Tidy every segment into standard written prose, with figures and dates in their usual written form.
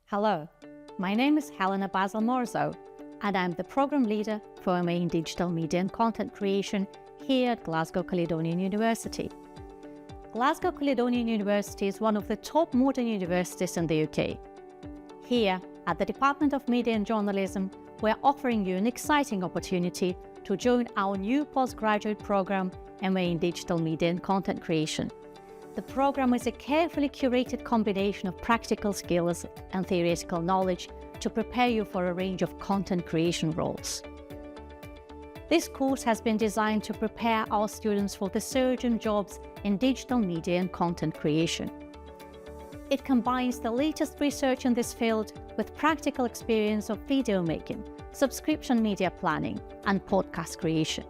Hello, my name is Helena Bassil-Morozow, and I'm the Program Leader for MA in Digital Media and Content Creation here at Glasgow Caledonian University. Glasgow Caledonian University is one of the top modern universities in the UK. Here, at the Department of Media and Journalism, we're offering you an exciting opportunity to join our new postgraduate program, MA in Digital Media and Content Creation. The program is a carefully curated combination of practical skills and theoretical knowledge to prepare you for a range of content creation roles. This course has been designed to prepare our students for the surge in jobs in digital media and content creation. It combines the latest research in this field with practical experience of video making, subscription media planning, and podcast creation.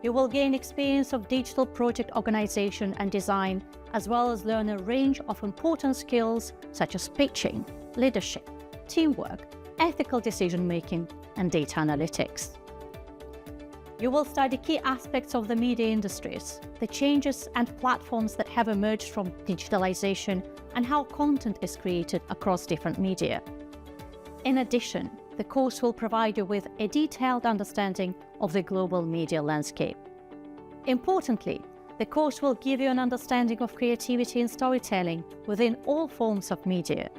You will gain experience of digital project organization and design, as well as learn a range of important skills such as pitching, leadership, teamwork, ethical decision-making, and data analytics. You will study key aspects of the media industries, the changes and platforms that have emerged from digitalization, and how content is created across different media. In addition, the course will provide you with a detailed understanding of the global media landscape. Importantly, the course will give you an understanding of creativity and storytelling within all forms of media.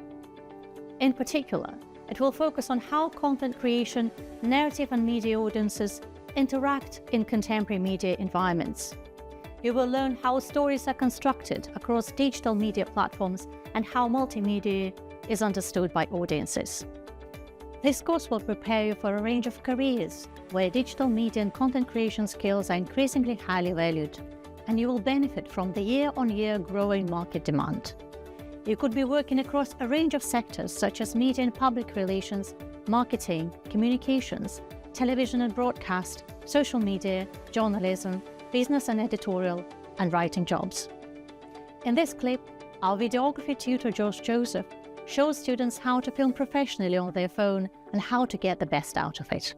In particular, it will focus on how content creation, narrative and media audiences interact in contemporary media environments. You will learn how stories are constructed across digital media platforms and how multimedia is understood by audiences. This course will prepare you for a range of careers where digital media and content creation skills are increasingly highly valued, and you will benefit from the year-on-year growing market demand. You could be working across a range of sectors such as media and public relations, marketing, communications, television and broadcast, social media, journalism, business and editorial, and writing jobs. In this clip, our videography tutor Joseph shows students how to film professionally on their phone and how to get the best out of it.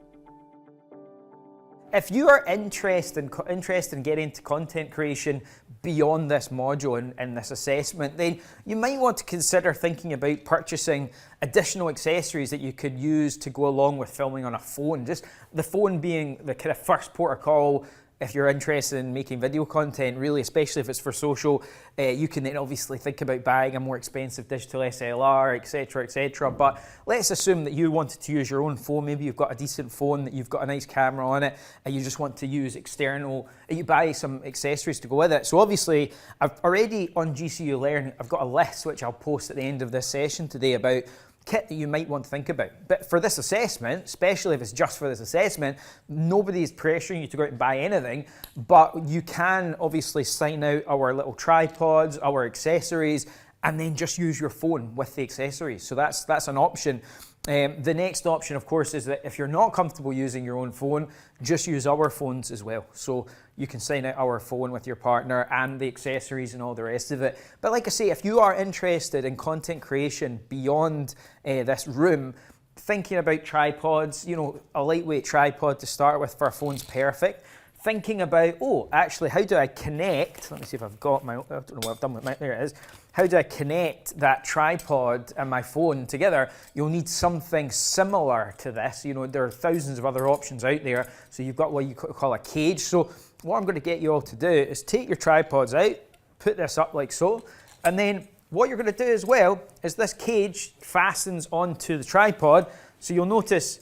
If you are interested in getting into content creation beyond this module and this assessment, then you might want to consider thinking about purchasing additional accessories that you could use to go along with filming on a phone. Just the phone being the kind of first port of call if you're interested in making video content, really, especially if it's for social. You can then obviously think about buying a more expensive digital SLR, etc., etc. But let's assume that you wanted to use your own phone. Maybe you've got a decent phone, that you've got a nice camera on it, and you just want to use external, you buy some accessories to go with it. So obviously, I've already on GCU Learn, I've got a list which I'll post at the end of this session today about kit that you might want to think about. But for this assessment, especially if it's just for this assessment, nobody is pressuring you to go out and buy anything, but you can obviously sign out our little tripods, our accessories, and then just use your phone with the accessories. So that's an option. The next option, of course, is that if you're not comfortable using your own phone, just use our phones as well. So you can sign out our phone with your partner and the accessories and all the rest of it. But like I say, if you are interested in content creation beyond this room, thinking about tripods, you know, a lightweight tripod to start with for a phone's perfect. Thinking about, oh, actually, how do I connect? Let me see if I've got my, I don't know what I've done with my, there it is. How do I connect that tripod and my phone together? You'll need something similar to this. You know, there are thousands of other options out there. So you've got what you call a cage. So what I'm going to get you all to do is take your tripods out, put this up like so, and then what you're going to do as well is this cage fastens onto the tripod. So you'll notice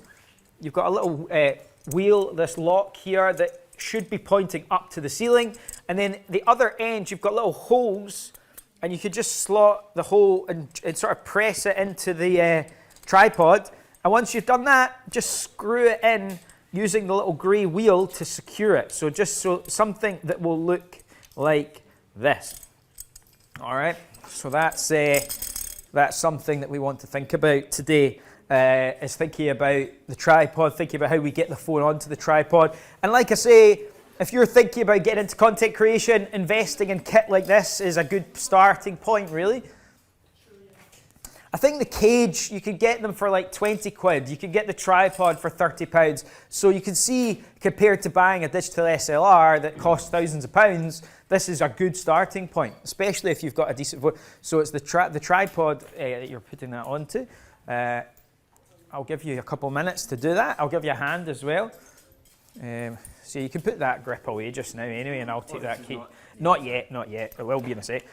you've got a little wheel, this lock here that should be pointing up to the ceiling, and then the other end you've got little holes, and you could just slot the hole and sort of press it into the tripod, and once you've done that, just screw it in using the little grey wheel to secure it. So just so something that will look like this. All right, so that's something that we want to think about today. Is thinking about the tripod, thinking about how we get the phone onto the tripod. And like I say, if you're thinking about getting into content creation, investing in kit like this is a good starting point, really. I think the cage, you could get them for like 20 quid. You could get the tripod for £30. So you can see, compared to buying a digital SLR that costs thousands of pounds, this is a good starting point, especially if you've got a decent phone. So it's the tripod that you're putting that onto. I'll give you a couple minutes to do that. I'll give you a hand as well. So you can put that grip away just now anyway, and I'll take that key. Not yet, not yet. It will be in a sec.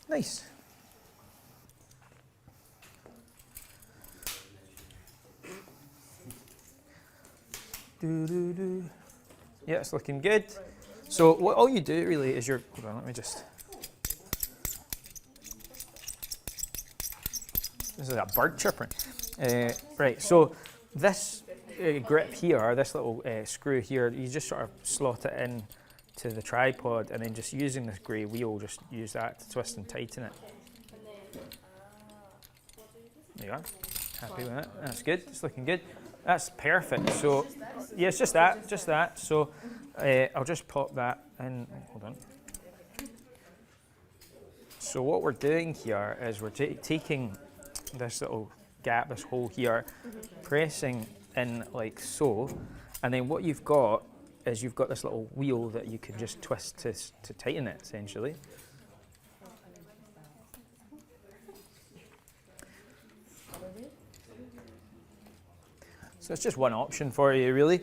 Nice. Yeah, it's looking good. So what all you do really is hold on, let me just. This is a bird chirping. Right, so this grip here, this little screw here, you just sort of slot it in to the tripod, and then just using this grey wheel, just use that to twist and tighten it. There you are. Happy with it. That's good. It's looking good. That's perfect. So, yeah, it's just that. So, I'll just pop that in. Hold on. So what we're doing here is we're taking this little gap, this hole here, pressing in like so, and then what you've got is you've got this little wheel that you can just twist to tighten it, essentially. So it's just one option for you, really.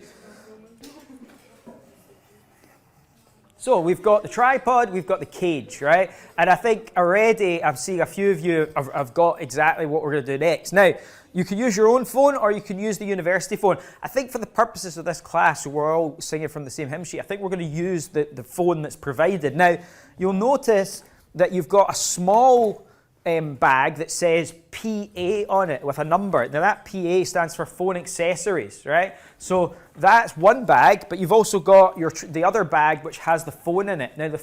So we've got the tripod, we've got the cage, right? And I think already I've seen a few of you have got exactly what we're going to do next. Now, you can use your own phone or you can use the university phone. I think for the purposes of this class, we're all singing from the same hymn sheet. I think we're going to use the phone that's provided. Now, you'll notice that you've got a small bag that says PA on it with a number. Now that PA stands for phone accessories, right? So that's one bag, but you've also got the other bag which has the phone in it. Now the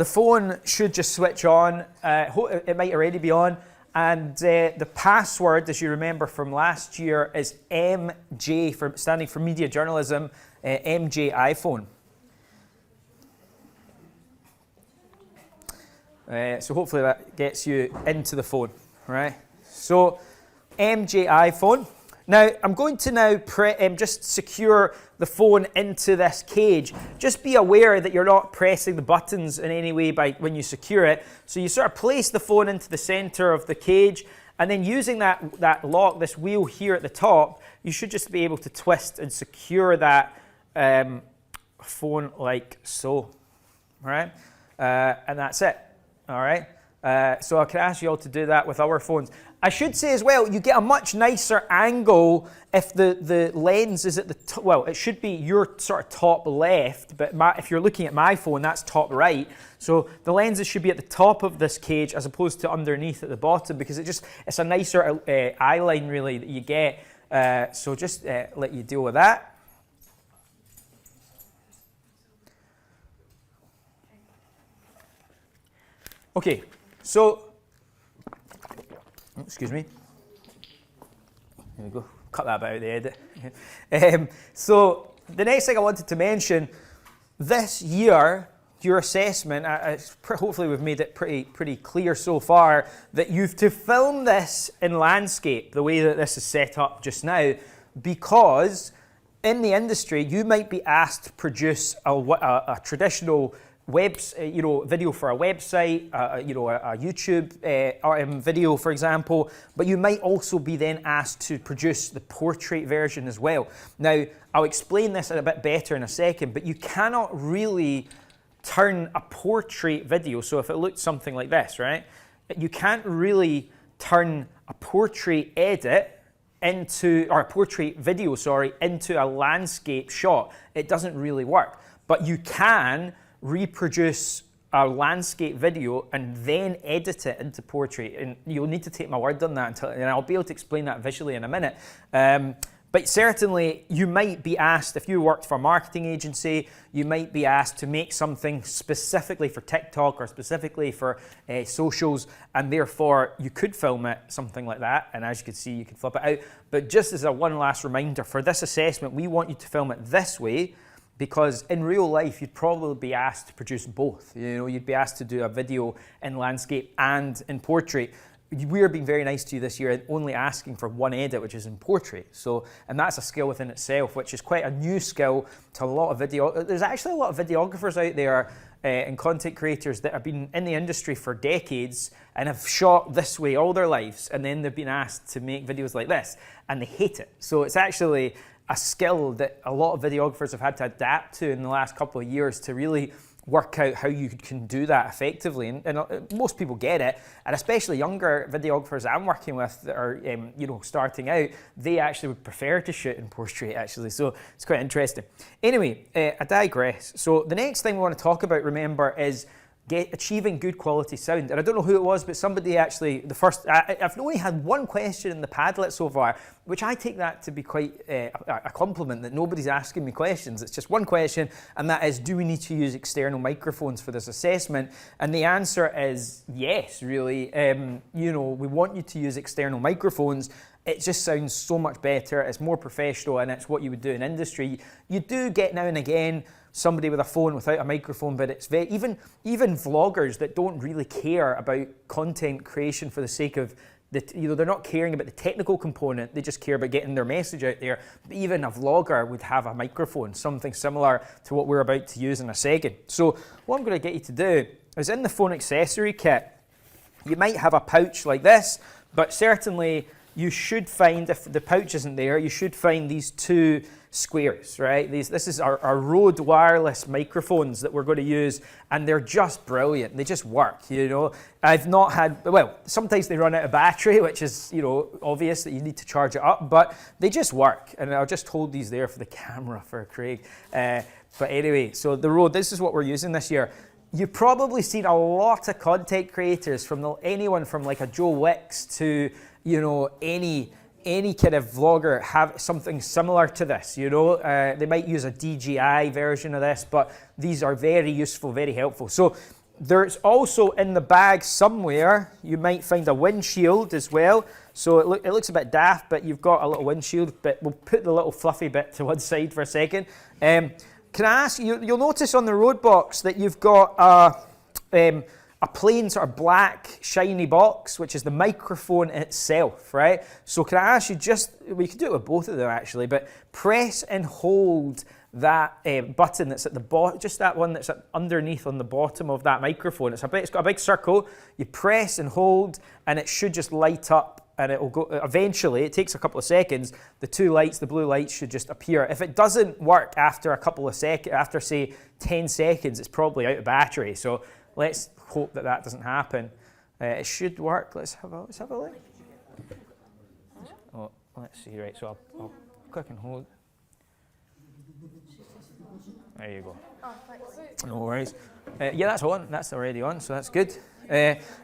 phone should just switch on. It might already be on. And the password, as you remember from last year, is MJ, standing for Media Journalism, MJ iPhone. So hopefully that gets you into the phone, right? So MJ iPhone. Now I'm going to just secure the phone into this cage. Just be aware that you're not pressing the buttons in any way when you secure it. So you sort of place the phone into the center of the cage, and then using that lock, this wheel here at the top, you should just be able to twist and secure that phone like so, all right? And that's it. All right, so I can ask you all to do that with our phones. I should say as well, you get a much nicer angle if the lens is at the well, it should be your sort of top left, but if you're looking at my phone, that's top right. So the lenses should be at the top of this cage as opposed to underneath at the bottom, because it's a nicer eye line really that you get. So just let you deal with that. Okay, so, excuse me, here we go, cut that bit out of the edit. So the next thing I wanted to mention, this year, your assessment, hopefully we've made it pretty clear so far, that you've to film this in landscape, the way that this is set up just now, because in the industry, you might be asked to produce a traditional video for a website, a YouTube video, for example, but you might also be then asked to produce the portrait version as well. Now, I'll explain this a bit better in a second, but you cannot really turn a portrait video, so if it looked something like this, right, you can't really turn a portrait a portrait video, into a landscape shot. It doesn't really work, but you can reproduce a landscape video and then edit it into portrait, and you'll need to take my word on that and I'll be able to explain that visually in a minute. But certainly you might be asked, if you worked for a marketing agency, you might be asked to make something specifically for TikTok or specifically for socials, and therefore you could film it something like that, and as you can see you can flip it out. But just as one last reminder, for this assessment we want you to film it this way, because in real life you'd probably be asked to produce both. You know, you'd be asked to do a video in landscape and in portrait. We're being very nice to you this year and only asking for one edit, which is in portrait. So, and that's a skill within itself, which is quite a new skill to a lot of video. There's actually a lot of videographers out there and content creators that have been in the industry for decades and have shot this way all their lives, and then they've been asked to make videos like this and they hate it. So it's actually a skill that a lot of videographers have had to adapt to in the last couple of years to really work out how you can do that effectively, and most people get it, and especially younger videographers I'm working with that are you know, starting out, they actually would prefer to shoot in portrait actually, so it's quite interesting. Anyway, I digress. So the next thing we want to talk about, remember, is achieving good quality sound. And I don't know who it was, but somebody actually, I've only had one question in the Padlet so far, which I take that to be quite a compliment, that nobody's asking me questions. It's just one question, and that is, do we need to use external microphones for this assessment? And the answer is yes, really. You know, we want you to use external microphones. It just sounds so much better, it's more professional, and it's what you would do in industry. You do get now and again somebody with a phone without a microphone, but it's very, even vloggers that don't really care about content creation for the sake of you know, they're not caring about the technical component, they just care about getting their message out there. But even a vlogger would have a microphone, something similar to what we're about to use in a second. So what I'm going to get you to do is, in the phone accessory kit, you might have a pouch like this, but certainly you should find, if the pouch isn't there, you should find these two squares, right? This is our Rode wireless microphones that we're going to use, and they're just brilliant. They just work, you know. I've not had, well, sometimes they run out of battery, which is, you know, obvious that you need to charge it up, but they just work. And I'll just hold these there for the camera for Craig. But anyway, so the Rode, this is what we're using this year. You've probably seen a lot of content creators, from anyone from like a Joe Wicks to, you know, any kind of vlogger have something similar to this, you know. They might use a DJI version of this, but these are very useful, very helpful. So there's also in the bag somewhere, you might find a windshield as well. So it looks a bit daft, but you've got a little windshield, but we'll put the little fluffy bit to one side for a second. Can I ask you, you'll notice on the Rode box that you've got a plain sort of black shiny box, which is the microphone itself, right? So can I ask you, we could do it with both of them actually, but press and hold that button that's at the bottom, just that one that's underneath on the bottom of that microphone. It's got a big circle. You press and hold, and it should just light up, and it will go. Eventually, it takes a couple of seconds. The two lights, the blue lights, should just appear. If it doesn't work after a couple of seconds, after say 10 seconds, it's probably out of battery. So let's hope that doesn't happen. It should work. Let's have a look. Oh, let's see. Right. So I'll click and hold. There you go. Oh, thanks. No worries. Yeah, that's on. That's already on, so that's good.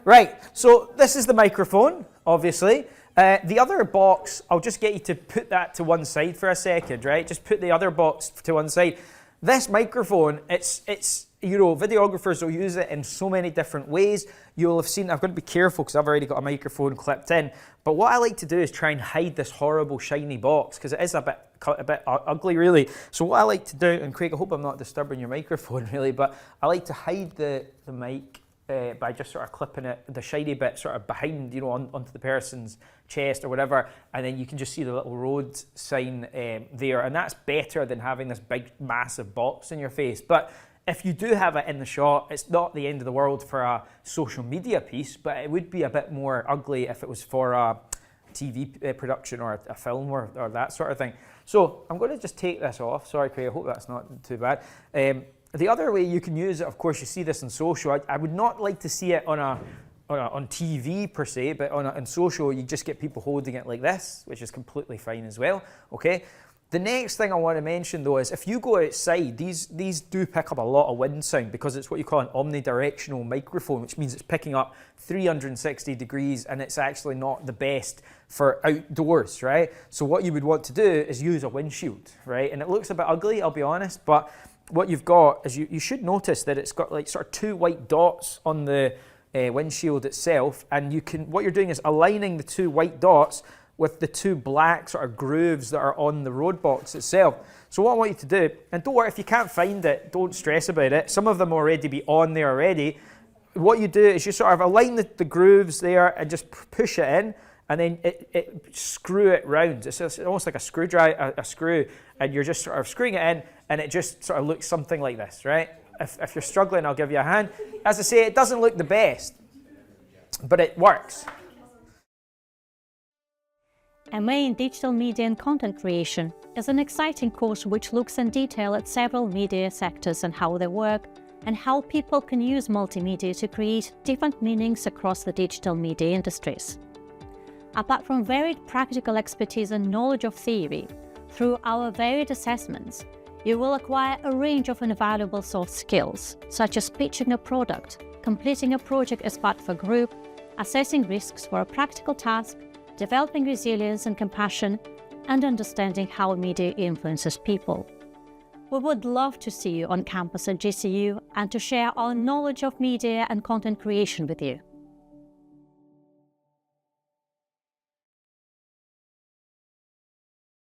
Right, so this is the microphone, obviously. The other box, I'll just get you to put that to one side for a second, right? Just put the other box to one side. This microphone, it's you know, videographers will use it in so many different ways. You'll have seen, I've got to be careful because I've already got a microphone clipped in, but what I like to do is try and hide this horrible shiny box, because it is a bit ugly really. So what I like to do, and Craig, I hope I'm not disturbing your microphone really, but I like to hide the mic by just sort of clipping it, the shiny bit sort of behind, you know, onto the person's chest or whatever, and then you can just see the little Rode sign there, and that's better than having this big massive box in your face. But if you do have it in the shot, it's not the end of the world for a social media piece, but it would be a bit more ugly if it was for a TV production or a film or that sort of thing. So I'm going to just take this off. Sorry, Craig, I hope that's not too bad. The other way you can use it, of course, you see this in social. I would not like to see it on TV per se, but on social, you just get people holding it like this, which is completely fine as well, okay? The next thing I want to mention though is if you go outside, these do pick up a lot of wind sound because it's what you call an omnidirectional microphone, which means it's picking up 360 degrees, and it's actually not the best for outdoors, right? So what you would want to do is use a windshield, right? And it looks a bit ugly, I'll be honest, but what you've got is you should notice that it's got like sort of two white dots on the windshield itself, and what you're doing is aligning the two white dots with the two black sort of grooves that are on the road box itself. So what I want you to do, and don't worry, if you can't find it, don't stress about it. Some of them already be on there already. What you do is you sort of align the grooves there and just push it in, and then screw it round. It's almost like a screwdriver, a screw, and you're just sort of screwing it in, and it just sort of looks something like this, right? If you're struggling, I'll give you a hand. As I say, it doesn't look the best, but it works. MA in Digital Media and Content Creation is an exciting course which looks in detail at several media sectors and how they work, and how people can use multimedia to create different meanings across the digital media industries. Apart from varied practical expertise and knowledge of theory, through our varied assessments, you will acquire a range of invaluable soft skills, such as pitching a product, completing a project as part of a group, assessing risks for a practical task, developing resilience and compassion, and understanding how media influences people. We would love to see you on campus at GCU and to share our knowledge of media and content creation with you.